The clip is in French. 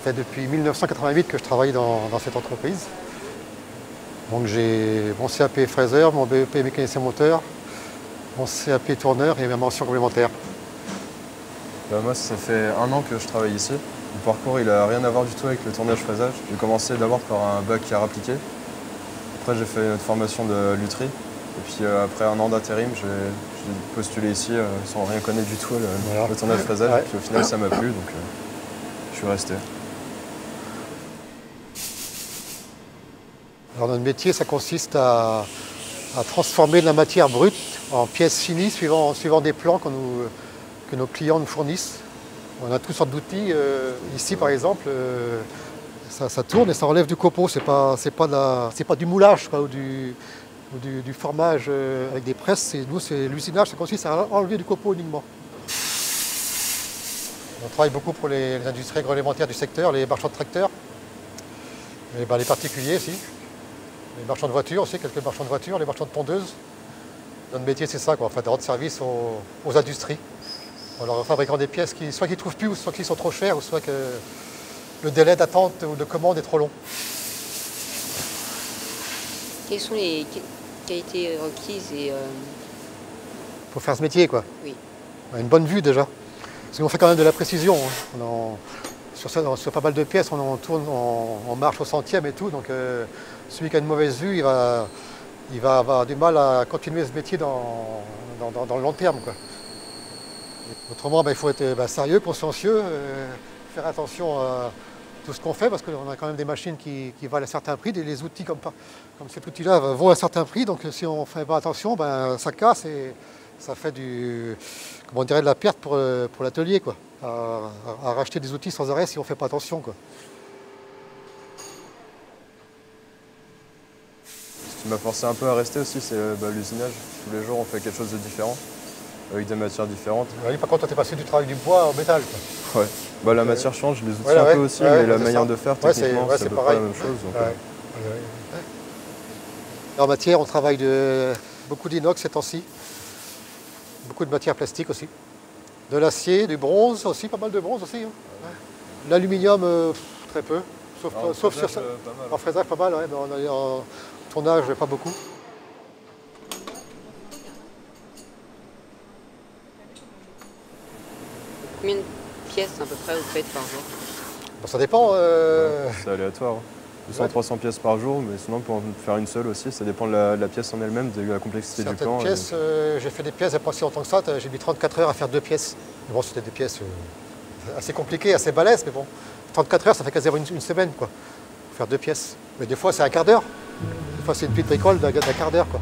fait depuis 1988 que je travaille dans cette entreprise. Donc j'ai mon CAP fraiseur, mon BEP mécanicien moteur, mon CAP tourneur et ma mention complémentaire. Moi, ça fait 1 an que je travaille ici. Mon parcours, il n'a rien à voir du tout avec le tournage-fraisage. J'ai commencé d'abord par un bac art appliqué. Après, j'ai fait une formation de lutherie. Et puis après 1 an d'intérim, j'ai postulé ici sans rien connaître du tout le tournage-fraisage. Ouais. Et puis au final, ça m'a plu, donc je suis resté. Alors notre métier, ça consiste à transformer de la matière brute en pièces finies suivant des plans que nos clients nous fournissent. On a toutes sortes d'outils. Ici, par exemple, ça tourne et ça enlève du copeau. C'est pas du moulage quoi, ou du formage avec des presses. Nous, c'est l'usinage. Ça consiste à enlever du copeau uniquement. On travaille beaucoup pour les industries agroalimentaires du secteur, les marchands de tracteurs, et les particuliers aussi. Les marchands de voitures aussi, quelques marchands de voitures, les marchands de tondeuses. Notre métier, c'est ça, quoi, en fait, de rendre service aux industries. En leur fabriquant des pièces qui ne trouvent plus, ou soit qui sont trop chères, ou soit que le délai d'attente ou de commande est trop long. Quelles sont les qualités requises Pour faire ce métier, quoi. Oui. On a une bonne vue déjà. Parce qu'on fait quand même de la précision. Hein. Sur pas mal de pièces, on tourne, on marche au centième et tout. Donc celui qui a une mauvaise vue, il va avoir du mal à continuer ce métier dans le long terme, quoi. Autrement, il faut être sérieux, consciencieux, faire attention à tout ce qu'on fait, parce qu'on a quand même des machines qui valent un certain prix. Les outils comme cet outil-là vaut un certain prix, donc si on ne fait pas attention, ça casse et ça fait de la perte pour l'atelier, quoi. À racheter des outils sans arrêt si on ne fait pas attention, quoi. Ce qui m'a forcé un peu à rester aussi, c'est l'usinage. Tous les jours, on fait quelque chose de différent, avec des matières différentes. Oui, par contre, toi, tu es passé du travail du bois au métal, quoi. Ouais. La matière change, les outils un peu aussi, mais la manière de faire, techniquement, c'est à peu près la même chose. Donc, En matière, on travaille beaucoup d'inox ces temps-ci, beaucoup de matières plastiques aussi. De l'acier, du bronze aussi, pas mal de bronze aussi. Hein. L'aluminium, très peu, sauf sur ça. En fraisage, pas mal, ouais, mais en tournage, pas beaucoup. Combien de pièces à peu près vous faites par jour? Ça dépend. C'est aléatoire. 200-300 pièces par jour, mais sinon pour en faire une seule aussi, ça dépend de la pièce en elle-même, de la complexité du plan. Pièces, j'ai fait des pièces, il n'y a pas si longtemps que ça, j'ai mis 34 heures à faire 2 pièces. Mais bon, c'était des pièces assez compliquées, assez balèzes, mais bon, 34 heures, ça fait quasiment une semaine, quoi, pour faire 2 pièces. Mais des fois, c'est un quart d'heure. Des fois, c'est une petite bricole d'un quart d'heure, quoi.